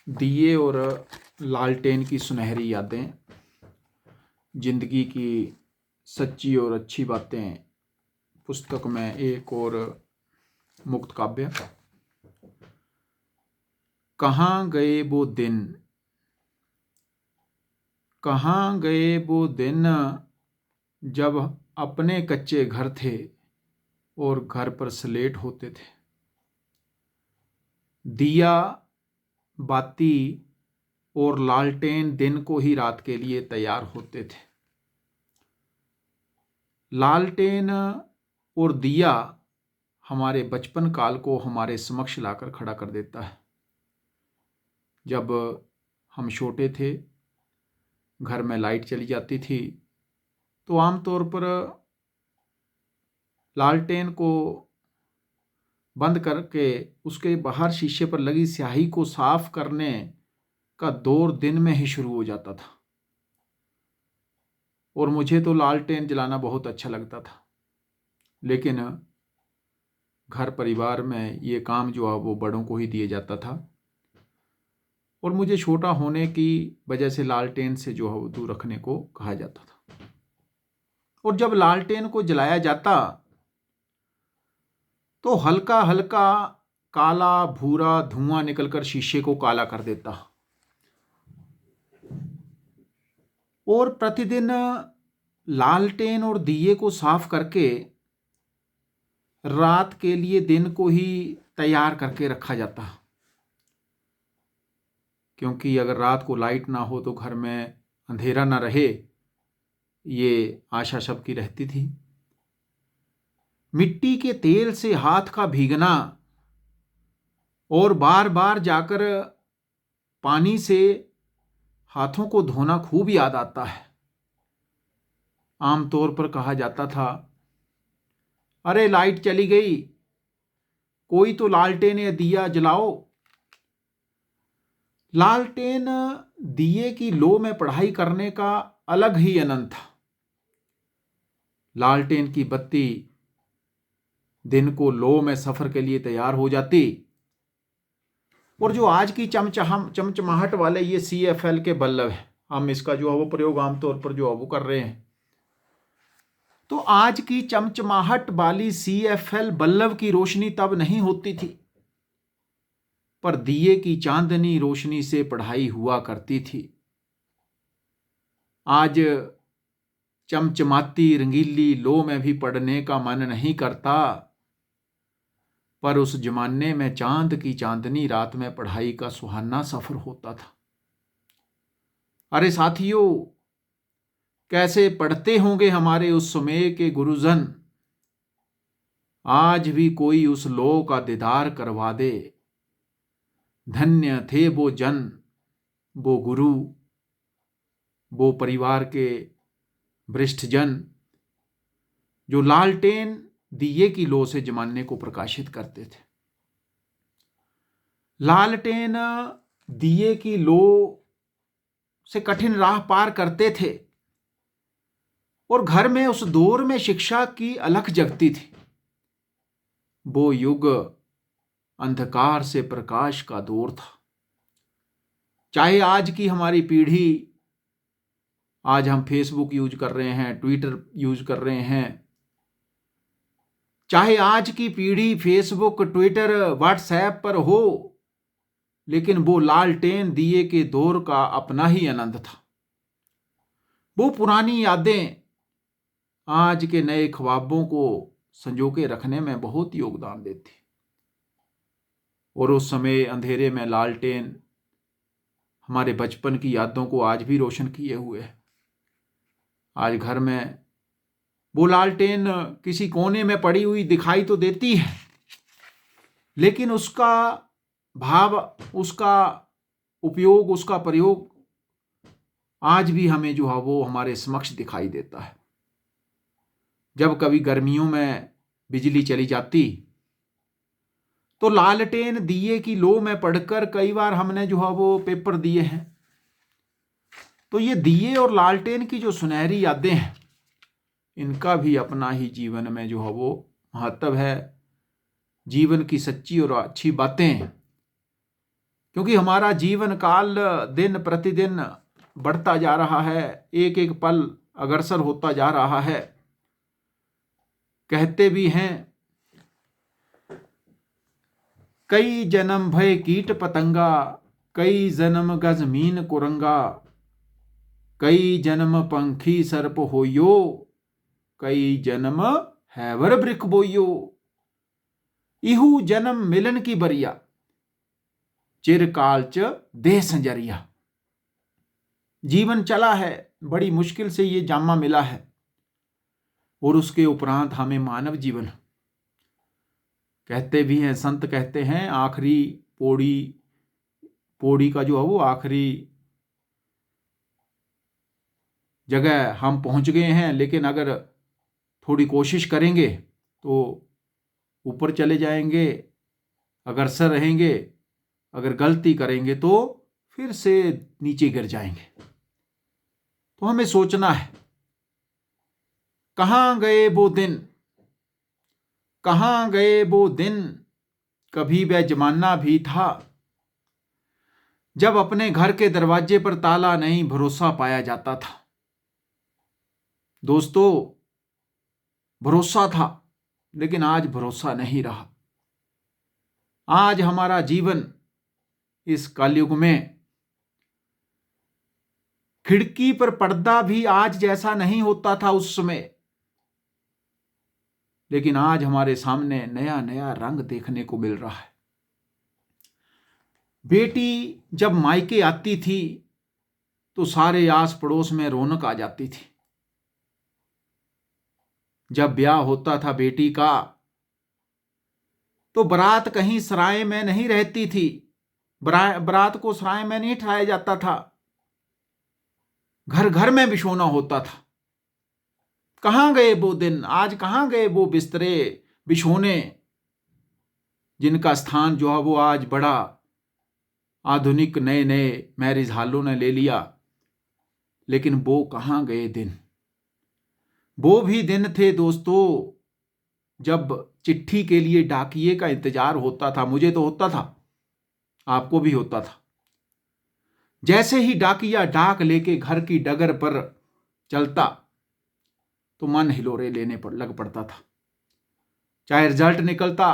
दिए और लालटेन की सुनहरी यादें, जिंदगी की सच्ची और अच्छी बातें पुस्तक में एक और मुक्त काव्य। कहाँ गए वो दिन, कहाँ गए वो दिन जब अपने कच्चे घर थे और घर पर स्लेट होते थे। दिया बाती और लालटेन दिन को ही रात के लिए तैयार होते थे। लालटेन और दिया हमारे बचपन काल को हमारे समक्ष लाकर खड़ा कर देता है। जब हम छोटे थे, घर में लाइट चली जाती थी तो आमतौर पर लालटेन को बंद करके उसके बाहर शीशे पर लगी स्याही को साफ करने का दौर दिन में ही शुरू हो जाता था। और मुझे तो लालटेन जलाना बहुत अच्छा लगता था, लेकिन घर परिवार में ये काम जो है वो बड़ों को ही दिया जाता था और मुझे छोटा होने की वजह से लालटेन से जो है वो दूर रखने को कहा जाता था। और जब लालटेन को जलाया जाता तो हल्का हल्का काला भूरा धुआं निकलकर शीशे को काला कर देता और प्रतिदिन लालटेन और दिए को साफ करके रात के लिए दिन को ही तैयार करके रखा जाता, क्योंकि अगर रात को लाइट ना हो तो घर में अंधेरा ना रहे, ये आशा सबकी रहती थी। मिट्टी के तेल से हाथ का भीगना और बार बार जाकर पानी से हाथों को धोना खूब याद आता है। आमतौर पर कहा जाता था, अरे लाइट चली गई, कोई तो लालटेन या दिया जलाओ। लालटेन दिए की लो में पढ़ाई करने का अलग ही आनंद था। लालटेन की बत्ती दिन को लो में सफर के लिए तैयार हो जाती और जो आज की चमचमाहट वाले ये CFL के बल्ब है, हम इसका जो है वो प्रयोग आमतौर पर जो है वो कर रहे हैं, तो आज की चमचमाहट वाली CFL बल्ब की रोशनी तब नहीं होती थी, पर दिए की चांदनी रोशनी से पढ़ाई हुआ करती थी। आज चमचमाती रंगीली लो में भी पढ़ने का मन नहीं करता, पर उस जमाने में चांद की चांदनी रात में पढ़ाई का सुहाना सफर होता था। अरे साथियों, कैसे पढ़ते होंगे हमारे उस समय के गुरुजन, आज भी कोई उस लो का दीदार करवा दे। धन्य थे वो जन, वो गुरु, वो परिवार के वरिष्ठ जन जो लालटेन दिए की लो से जमाने को प्रकाशित करते थे। लालटेन दिए की लो से कठिन राह पार करते थे और घर में उस दौर में शिक्षा की अलख जगती थी। वो युग अंधकार से प्रकाश का दौर था। चाहे आज की हमारी पीढ़ी, आज हम फेसबुक यूज कर रहे हैं, ट्विटर यूज कर रहे हैं, चाहे आज की पीढ़ी फेसबुक, ट्विटर, व्हाट्सएप पर हो, लेकिन वो लालटेन दिए के दौर का अपना ही आनंद था। वो पुरानी यादें आज के नए ख्वाबों को संजो के रखने में बहुत योगदान देती। और उस समय अंधेरे में लालटेन हमारे बचपन की यादों को आज भी रोशन किए हुए है। आज घर में वो लालटेन किसी कोने में पड़ी हुई दिखाई तो देती है, लेकिन उसका भाव, उसका उपयोग, उसका प्रयोग आज भी हमें जो है वो हमारे समक्ष दिखाई देता है। जब कभी गर्मियों में बिजली चली जाती तो लालटेन दिए की लो में पढ़कर कई बार हमने जो है वो पेपर दिए हैं। तो ये दिए और लालटेन की जो सुनहरी यादें हैं, इनका भी अपना ही जीवन में जो है वो महत्व है। जीवन की सच्ची और अच्छी बातें, क्योंकि हमारा जीवन काल दिन प्रतिदिन बढ़ता जा रहा है, एक एक पल अग्रसर होता जा रहा है। कहते भी हैं कई जन्म भय कीट पतंगा, कई जन्म गजमीन कुरंगा, कई जन्म पंखी सर्प होयो, कई जन्म हैवर वृख बोयो। इहू जन्म मिलन की बरिया, चिरकाल च देह संजरिया। जीवन चला है, बड़ी मुश्किल से ये जामा मिला है, और उसके उपरांत हमें मानव जीवन। कहते भी हैं, संत कहते हैं, आखिरी पौड़ी का जो है वो आखिरी जगह हम पहुंच गए हैं, लेकिन अगर थोड़ी कोशिश करेंगे तो ऊपर चले जाएंगे, अग्रसर रहेंगे। अगर गलती करेंगे तो फिर से नीचे गिर जाएंगे। तो हमें सोचना है, कहां गए वो दिन, कहां गए वो दिन, कभी वह जमाना भी था जब अपने घर के दरवाजे पर ताला नहीं भरोसा पाया जाता था। दोस्तों, भरोसा था, लेकिन आज भरोसा नहीं रहा। आज हमारा जीवन इस कलयुग में, खिड़की पर पर्दा भी आज जैसा नहीं होता था उस समय, लेकिन आज हमारे सामने नया नया रंग देखने को मिल रहा है। बेटी जब मायके आती थी तो सारे आस पड़ोस में रौनक आ जाती थी। जब ब्याह होता था बेटी का तो बारात कहीं सराय में नहीं रहती थी, बारात को सराय में नहीं ठहराया जाता था, घर घर में बिछोना होता था। कहां गए वो दिन, आज कहां गए वो बिस्तरे बिछोने, जिनका स्थान जो है वो आज बड़ा आधुनिक नए नए मैरिज हॉलों ने ले लिया। लेकिन वो कहां गए दिन, वो भी दिन थे दोस्तों जब चिट्ठी के लिए डाकिए का इंतजार होता था। मुझे तो होता था, आपको भी होता था। जैसे ही डाकिया डाक लेके घर की डगर पर चलता तो मन हिलोरे लेने पर लग पड़ता था। चाहे रिजल्ट निकलता,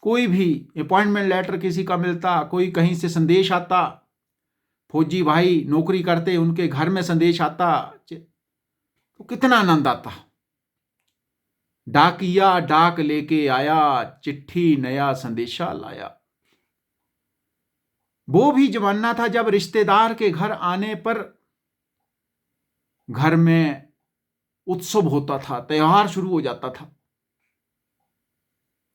कोई भी अपॉइंटमेंट लेटर किसी का मिलता, कोई कहीं से संदेश आता, फौजी भाई नौकरी करते उनके घर में संदेश आता, तो कितना आनंद आता। डाकिया डाक लेके आया, चिट्ठी नया संदेशा लाया। वो भी जमाना था जब रिश्तेदार के घर आने पर घर में उत्सव होता था, त्योहार शुरू हो जाता था।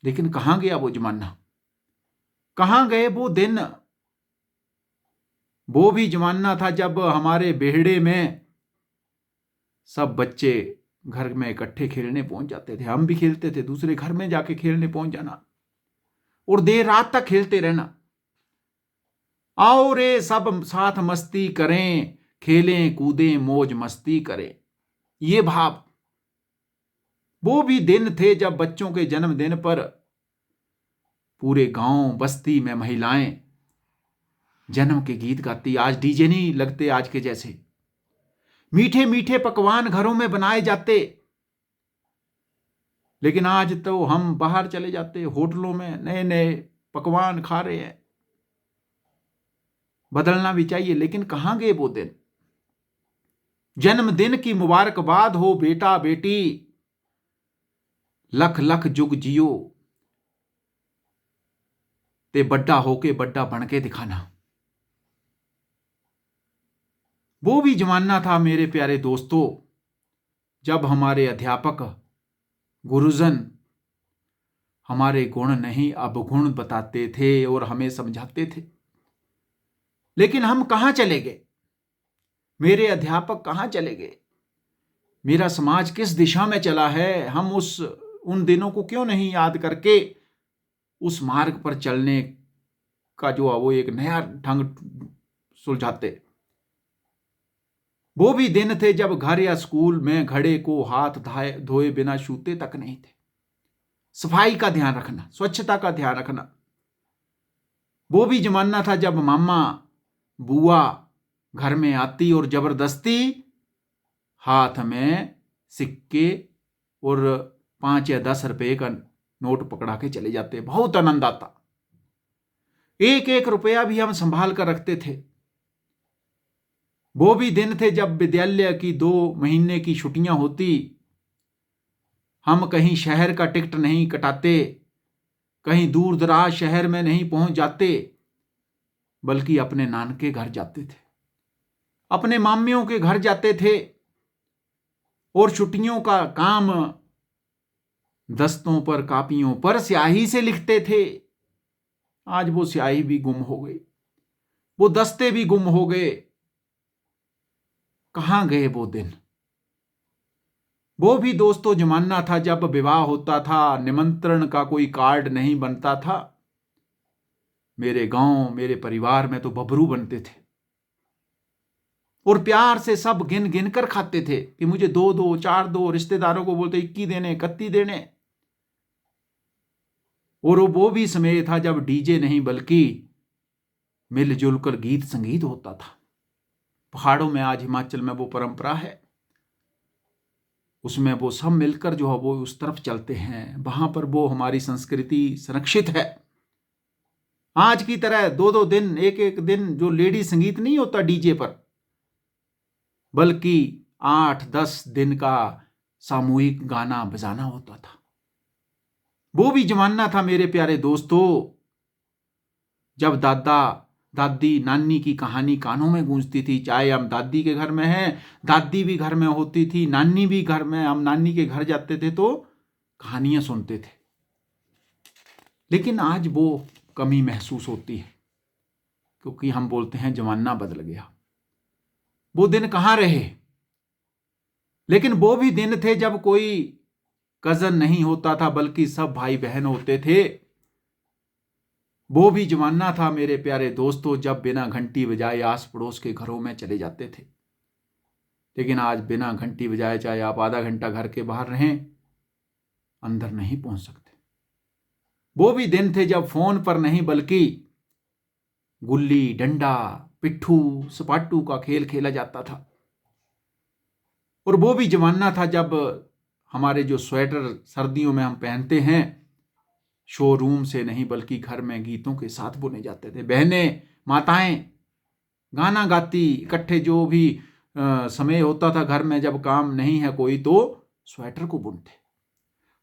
लेकिन कहां गया वो जमाना, कहां गए वो दिन। वो भी जमाना था जब हमारे बेहड़े में सब बच्चे घर में इकट्ठे खेलने पहुंच जाते थे। हम भी खेलते थे, दूसरे घर में जाके खेलने पहुंच जाना और देर रात तक खेलते रहना। आओ रे सब साथ मस्ती करें, खेलें कूदें मौज मस्ती करें, ये भाव। वो भी दिन थे जब बच्चों के जन्मदिन पर पूरे गांव बस्ती में महिलाएं जन्म के गीत गाती। आज डीजे नहीं लगते आज के जैसे, मीठे मीठे पकवान घरों में बनाए जाते। लेकिन आज तो हम बाहर चले जाते, होटलों में नए नए पकवान खा रहे हैं। बदलना भी चाहिए, लेकिन कहां गए वो दिन। जन्मदिन की मुबारकबाद हो बेटा बेटी, लख लख जुग जियो, ते बड्डा होके बड्डा बन के दिखाना। वो भी जमाना था मेरे प्यारे दोस्तों जब हमारे अध्यापक गुरुजन हमारे गुण नहीं अवगुण बताते थे और हमें समझाते थे। लेकिन हम कहां चले गए, मेरे अध्यापक कहां चले गए, मेरा समाज किस दिशा में चला है। हम उन दिनों को क्यों नहीं याद करके उस मार्ग पर चलने का जो है वो एक नया ढंग सुलझाते। वो भी दिन थे जब घर या स्कूल में घड़े को हाथ धोए बिना छूते तक नहीं थे। सफाई का ध्यान रखना, स्वच्छता का ध्यान रखना। वो भी जमाना था जब मामा बुआ घर में आती और जबरदस्ती हाथ में सिक्के और 5 या 10 रुपए का नोट पकड़ा के चले जाते। बहुत आनंद आता। एक एक रुपया भी हम संभाल कर रखते थे। वो भी दिन थे जब विद्यालय की 2 महीने की छुट्टियां होती, हम कहीं शहर का टिकट नहीं कटाते, कहीं दूर दराज शहर में नहीं पहुंच जाते, बल्कि अपने नानके घर जाते थे, अपने मामियों के घर जाते थे और छुट्टियों का काम दस्तों पर कापियों पर स्याही से लिखते थे। आज वो स्याही भी गुम हो गई, वो दस्ते भी गुम हो गए। कहां गए वो दिन? वो भी दोस्तों जमाना था जब विवाह होता था, निमंत्रण का कोई कार्ड नहीं बनता था। मेरे गांव, मेरे परिवार में तो बबरू बनते थे और प्यार से सब गिन गिन कर खाते थे कि मुझे 2 दो, 4 दो, रिश्तेदारों को बोलते 21 देने, 31 देने। और वो भी समय था जब डीजे नहीं बल्कि मिलजुल कर गीत संगीत होता था। पहाड़ों में, आज हिमाचल में वो परंपरा है, उसमें वो सब मिलकर जो है वो उस तरफ चलते हैं। वहां पर वो हमारी संस्कृति संरक्षित है। आज की तरह 2 2 दिन, एक एक दिन जो लेडी संगीत नहीं होता डीजे पर, बल्कि 8 10 दिन का सामूहिक गाना बजाना होता था। वो भी जमाना था मेरे प्यारे दोस्तों जब दादा दादी नानी की कहानी कानों में गूंजती थी। चाहे हम दादी के घर में हैं, दादी भी घर में होती थी, नानी भी घर में, हम नानी के घर जाते थे तो कहानियां सुनते थे। लेकिन आज वो कमी महसूस होती है क्योंकि हम बोलते हैं जमाना बदल गया। वो दिन कहां रहे? लेकिन वो भी दिन थे जब कोई कजन नहीं होता था बल्कि सब भाई बहन होते थे। वो भी जमाना था मेरे प्यारे दोस्तों जब बिना घंटी बजाए आस पड़ोस के घरों में चले जाते थे। लेकिन आज बिना घंटी बजाए चाहे आप आधा घंटा घर के बाहर रहें, अंदर नहीं पहुंच सकते। वो भी दिन थे जब फोन पर नहीं बल्कि गुल्ली डंडा पिट्ठू सपाटू का खेल खेला जाता था। और वो भी जमाना था जब हमारे जो स्वेटर सर्दियों में हम पहनते हैं शोरूम से नहीं बल्कि घर में गीतों के साथ बुने जाते थे। बहनें माताएं गाना गाती इकट्ठे, जो भी समय होता था घर में जब काम नहीं है कोई तो स्वेटर को बुनते।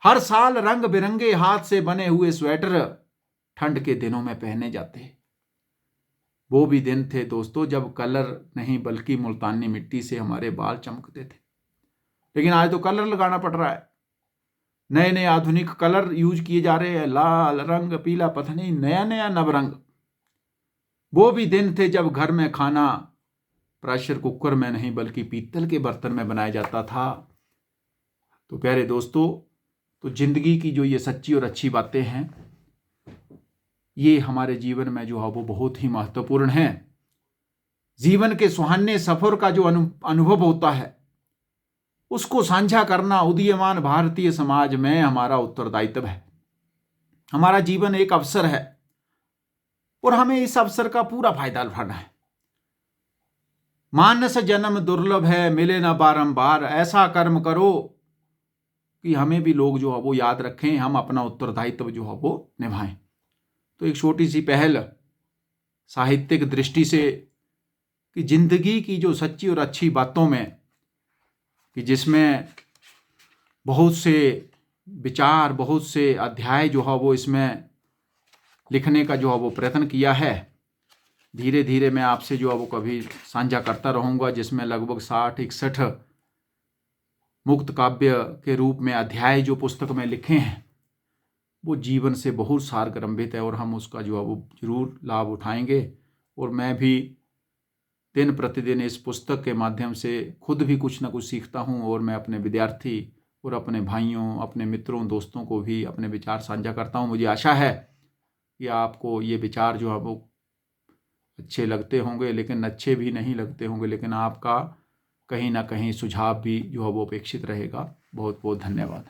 हर साल रंग बिरंगे हाथ से बने हुए स्वेटर ठंड के दिनों में पहने जाते। वो भी दिन थे दोस्तों जब कलर नहीं बल्कि मुल्तानी मिट्टी से हमारे बाल चमकते थे। लेकिन आज तो कलर लगाना पड़ रहा है, नए नए आधुनिक कलर यूज किए जा रहे हैं, लाल रंग पीला पता नहीं नया नया नवरंग। वो भी दिन थे जब घर में खाना प्रेशर कुकर में नहीं बल्कि पीतल के बर्तन में बनाया जाता था। तो प्यारे दोस्तों, तो जिंदगी की जो ये सच्ची और अच्छी बातें हैं ये हमारे जीवन में जो है वो बहुत ही महत्वपूर्ण है। जीवन के सुहाने सफर का जो अनुभव होता है उसको साझा करना उदीयमान भारतीय समाज में हमारा उत्तरदायित्व है। हमारा जीवन एक अवसर है और हमें इस अवसर का पूरा फायदा उठाना है। मानस जन्म दुर्लभ है मिले ना बारंबार, ऐसा कर्म करो कि हमें भी लोग जो है वो याद रखें, हम अपना उत्तरदायित्व जो है वो निभाएं। तो एक छोटी सी पहल साहित्यिक दृष्टि से कि जिंदगी की जो सच्ची और अच्छी बातों में कि जिसमें बहुत से विचार, बहुत से अध्याय जो है वो इसमें लिखने का जो है वो प्रयत्न किया है। धीरे धीरे मैं आपसे जो है वो कभी साझा करता रहूँगा, जिसमें लगभग 60-61 मुक्त काव्य के रूप में अध्याय जो पुस्तक में लिखे हैं वो जीवन से बहुत सारगर्भित है और हम उसका जो है वो जरूर लाभ उठाएंगे। और मैं भी दिन प्रतिदिन इस पुस्तक के माध्यम से खुद भी कुछ ना कुछ सीखता हूँ और मैं अपने विद्यार्थी और अपने भाइयों, अपने मित्रों, दोस्तों को भी अपने विचार साझा करता हूँ। मुझे आशा है कि आपको ये विचार जो है वो अच्छे लगते होंगे, लेकिन अच्छे भी नहीं लगते होंगे, लेकिन आपका कहीं ना कहीं सुझाव भी जो है वो अपेक्षित रहेगा। बहुत बहुत धन्यवाद।